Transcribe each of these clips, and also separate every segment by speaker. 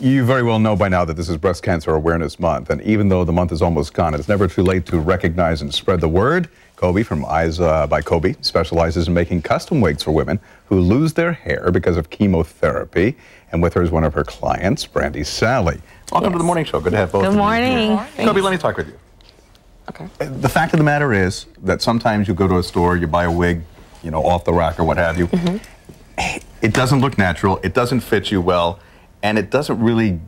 Speaker 1: You very well know by now that this is Breast Cancer Awareness Month, and even though the month is almost gone, it's never too late to recognize and spread the word. Kobe from Eyes by Kobe specializes in making custom wigs for women who lose their hair because of chemotherapy, and with her is one of her clients, Brandy Sally. Welcome to the morning show. Good to have both of you.
Speaker 2: Good morning.
Speaker 1: Kobe, let me talk with you.
Speaker 2: Okay.
Speaker 1: The fact of the matter is that sometimes you go to a store, you buy a wig, you know, off the rack or what have you. It doesn't look natural, it doesn't fit you well, and it doesn't really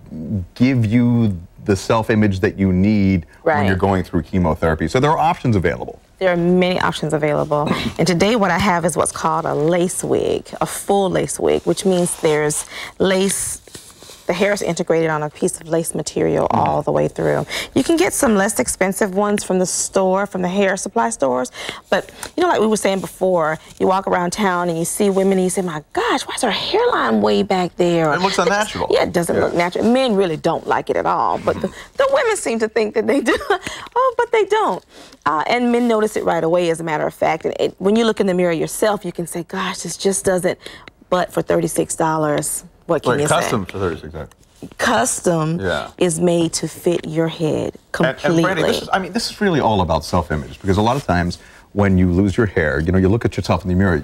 Speaker 1: give you the self-image that you need when you're going through chemotherapy. So there are options available.
Speaker 2: There are many options available. And today what I have is what's called a lace wig, a full lace wig, which means there's lace. The hair is integrated on a piece of lace material all the way through. You can get some less expensive ones from the store, from the hair supply stores, but you know, like we were saying before, you walk around town and you see women and you say, my gosh, why is her hairline way back there?
Speaker 1: It looks unnatural.
Speaker 2: Yeah, it doesn't look natural. Men really don't like it at all, but the women seem to think that they do. Oh, but they don't. And men notice it right away, as a matter of fact. And when you look in the mirror yourself, you can say, gosh, this just doesn't, but for $36, what can you say? Custom for $36. Custom is made to fit your head completely.
Speaker 1: And Brandy, this is really all about self-image, because a lot of times when you lose your hair, you know, you look at yourself in the mirror,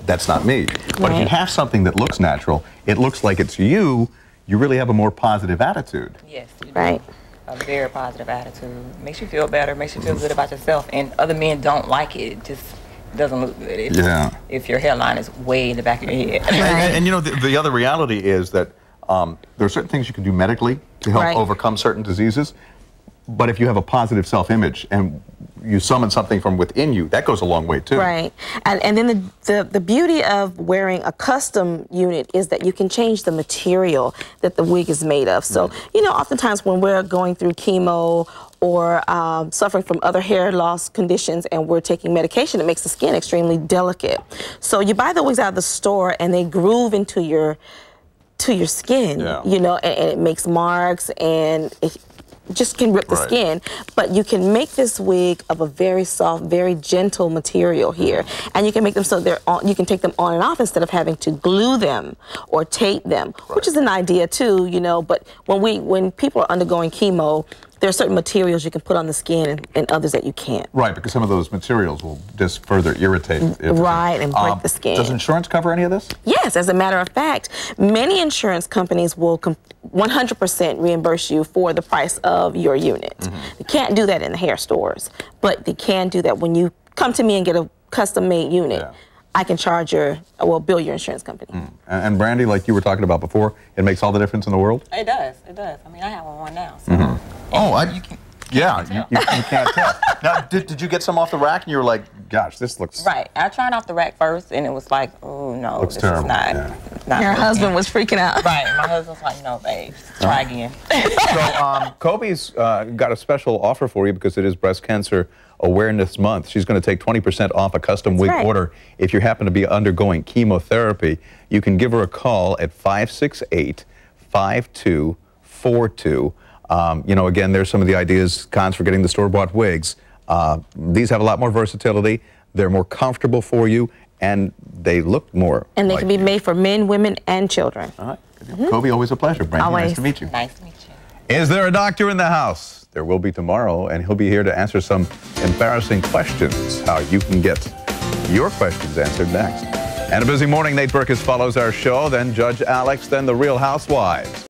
Speaker 1: that's not me. But if you have something that looks natural, it looks like it's you, you really have a more positive attitude.
Speaker 3: Yes, you do. A very positive attitude. Makes you feel better, makes you feel good about yourself, and other men don't like it. It just doesn't look good if your hairline is way in the back of your head.
Speaker 1: And you know, the other reality is that there are certain things you can do medically to help overcome certain diseases, but if you have a positive self-image and you summon something from within you, that goes a long way too.
Speaker 2: Right. And then the beauty of wearing a custom unit is that you can change the material that the wig is made of. So, you know, oftentimes when we're going through chemo or suffering from other hair loss conditions and we're taking medication, it makes the skin extremely delicate. So you buy the wigs out of the store and they groove into your skin, you know, and it makes marks and it just can rip the skin. But you can make this wig of a very soft, very gentle material here, and you can make them so they're on, you can take them on and off instead of having to glue them or tape them, which is an idea too, you know. But when people are undergoing chemo, there are certain materials you can put on the skin and others that you can't. Right,
Speaker 1: because some of those materials will just further irritate.
Speaker 2: And break the skin.
Speaker 1: Does insurance cover any of this?
Speaker 2: Yes, as a matter of fact, many insurance companies will 100% reimburse you for the price of your unit. They can't do that in the hair stores, but they can do that when you come to me and get a custom-made unit. I can charge bill your insurance company.
Speaker 1: And Brandy, like you were talking about before, it makes all the difference in the world?
Speaker 3: It does, it does. I mean, I have one now. So you
Speaker 1: can't tell. Now, did you get some off the rack and you were like, gosh, this looks...
Speaker 3: Right, I tried off the rack first and it was like, oh no,
Speaker 1: looks terrible.
Speaker 3: Is not
Speaker 2: Your husband was freaking out.
Speaker 3: Right, my husband was like, no babe, try again.
Speaker 1: So Kobe's got a special offer for you because it is Breast Cancer Awareness Month. She's going to take 20% off a custom wig order if you happen to be undergoing chemotherapy. You can give her a call at 568-5242. You know, again, there's some of the ideas, cons for getting the store-bought wigs. These have a lot more versatility. They're more comfortable for you, and they look more
Speaker 2: And they can be made for men, women, and children.
Speaker 1: All right. Kobe, always a pleasure. Brandy, nice to meet you.
Speaker 3: Nice to meet you.
Speaker 1: Is there a doctor in the house? There will be tomorrow, and he'll be here to answer some embarrassing questions. How you can get your questions answered next. And a busy morning, Nate Berkus follows our show, then Judge Alex, then the Real Housewives.